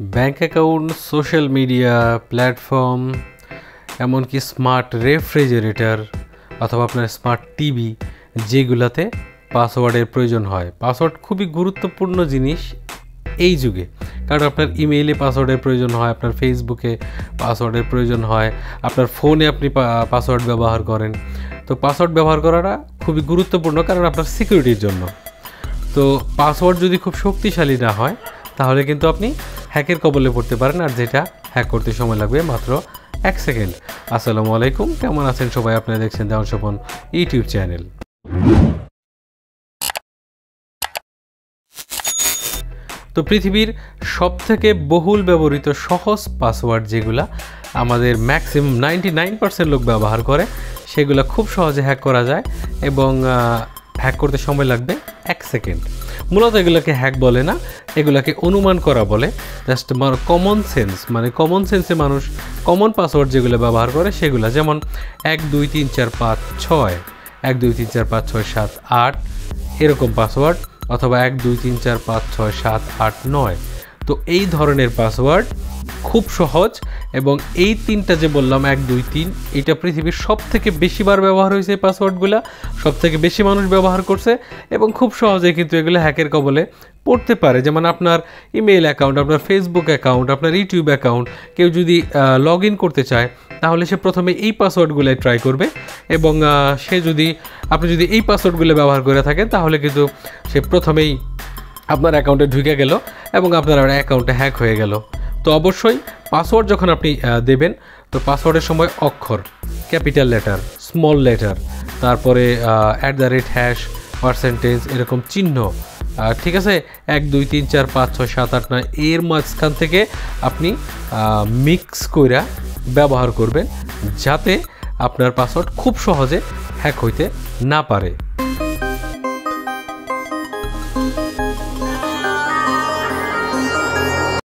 Bank account, social media platform, এমনকি smart refrigerator অথবা আপনার স্মার্ট টিভি, যেগুলাতে পাসওয়ার্ডের প্রয়োজন হয়। পাসওয়ার্ড খুবই গুরুত্বপূর্ণ জিনিস এই যুগে, কারণ আপনার ইমেইলে পাসওয়ার্ডের প্রয়োজন হয়, আপনার ফেসবুকে পাসওয়ার্ডের প্রয়োজন হয়, আপনার ফোনে আপনি পাসওয়ার্ড ব্যবহার করেন। তো পাসওয়ার্ড ব্যবহার করাটা খুবই গুরুত্বপূর্ণ, কারণ আপনার সিকিউরিটির জন্য। তো পাসওয়ার্ড যদি খুব শক্তিশালী না হয় তাহলে কিন্তু আপনি হ্যাকের কবলে পড়তে পারেন, আর যেটা হ্যাক করতে সময় লাগবে মাত্র 1 সেকেন্ড। আসসালামু আলাইকুম, কেমন আছেন সবাই? আপনারা দেখছেন দেওয়ান স্বপন ইউটিউব চ্যানেল। তো পৃথিবীর সবথেকে বহুল ব্যবহৃত সহজ পাসওয়ার্ড যেগুলা আমাদের ম্যাক্সিমাম 99% লোক ব্যবহার করে, সেগুলো খুব সহজে হ্যাক করা যায় এবং হ্যাক করতে সময় লাগবে 1 সেকেন্ড। মূলত এগুলোকে হ্যাক বলে না, এগুলোকে অনুমান করা বলে। জাস্ট কমন সেন্স, মানে কমন সেন্সে মানুষ কমন পাসওয়ার্ড যেগুলো ব্যবহার করে সেগুলো, যেমন 1 2 3 4 5 6, 1 2 3 4 5 6 7 8 এরকম পাসওয়ার্ড, অথবা 1 2 3 4 5 6 7 8 9। তো এই ধরনের পাসওয়ার্ড খুব সহজ, এবং এই তিনটা যে বললাম 1 2 3, এটা পৃথিবীর সবথেকে বেশিবার ব্যবহার হয়েছে। এই পাসওয়ার্ডগুলো সবথেকে বেশি মানুষ ব্যবহার করছে এবং খুব সহজে কিন্তু এগুলো হ্যাকের কবলে পড়তে পারে। যেমন আপনার ইমেইল অ্যাকাউন্ট, আপনার ফেসবুক অ্যাকাউন্ট, আপনার ইউটিউব অ্যাকাউন্ট কেউ যদি লগ ইন করতে চায়, তাহলে সে প্রথমে এই পাসওয়ার্ডগুলো ট্রাই করবে, এবং আপনি যদি এই পাসওয়ার্ডগুলো ব্যবহার করে থাকেন তাহলে কিন্তু সে প্রথমেই আপনার অ্যাকাউন্টে ঢুকে গেল এবং আপনার অ্যাকাউন্টে হ্যাক হয়ে গেল। তো অবশ্যই পাসওয়ার্ড যখন আপনি দেবেন, তো পাসওয়ার্ডের সময় অক্ষর, ক্যাপিটাল লেটার, স্মল লেটার, তারপরে @ পার্সেন্টেজ এরকম চিহ্ন, ঠিক আছে, 1 2 3 4 5 6 7 8 9 এর মাঝখান থেকে আপনি মিক্স করে ব্যবহার করবেন, যাতে আপনার পাসওয়ার্ড খুব সহজে হ্যাক হইতে না পারে।